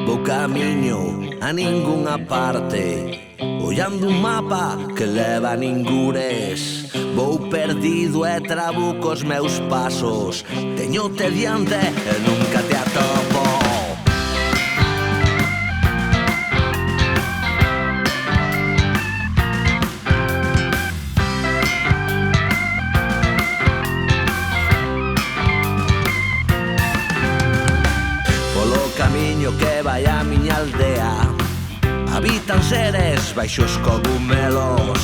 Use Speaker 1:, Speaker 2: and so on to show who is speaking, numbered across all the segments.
Speaker 1: Vou camiño a ningunha parte, ollando un mapa que leva a ningures. Vou perdido e trabuco os meus pasos, teñote diante e nunca te atopo. Polo camiño que vai á miña aldea habitan seres baixo os cogumelos.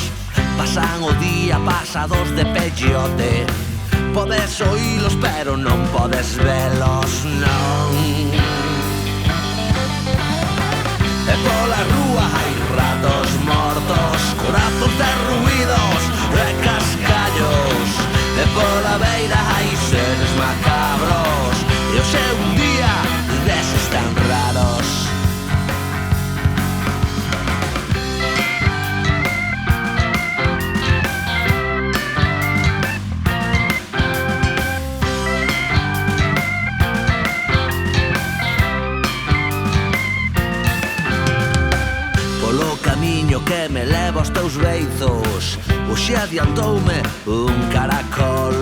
Speaker 1: Pasan o día pasados de pellote, podes oílos pero non podes velos, non. E pola rúa hai ratos mortos, corazos derruídos e cascallos. E pola beira hai seres macabros, e hoxe é un día deses tan raros. Polo camiño que me leva aos teus beizos, hoxe adiantoume un caracol.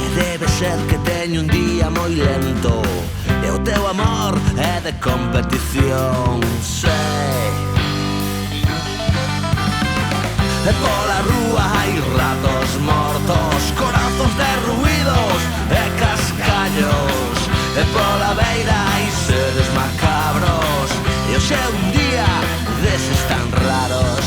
Speaker 1: E debe ser que teño un día moi lento, e o teu amor é de competición, sei. E pola rúa hai ratos mortos, corazos derruídos e cascallos. E pola beira hai seres macabros, e hoxe é un día deses tan raros.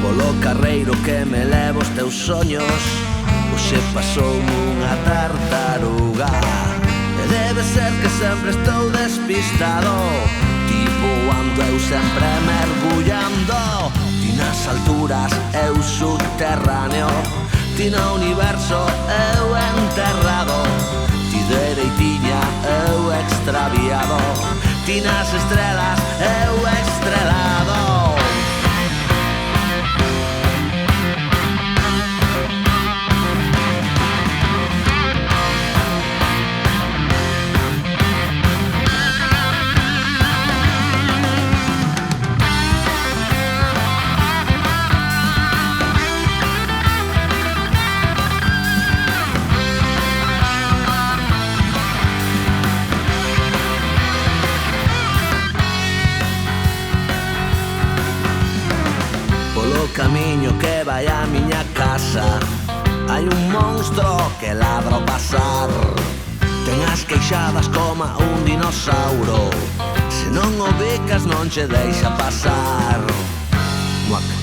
Speaker 1: Polo carreiro que me leva os teus soños, hoxe pasou unha tartaruga. E debe ser que sempre estou despistado, tipo ando eu sempre mergullando. Ti nas alturas, eu subterráneo, ti no universo, eu enterrado. Ti dereitiña, eu extraviado, ti nas estrelas, eu estrelado. Polo camiño que vai á miña casa hai un monstro que ladra ao pasar. Ten as queixadas como un dinossauro, se non o bicas non che deixa pasar. Muac.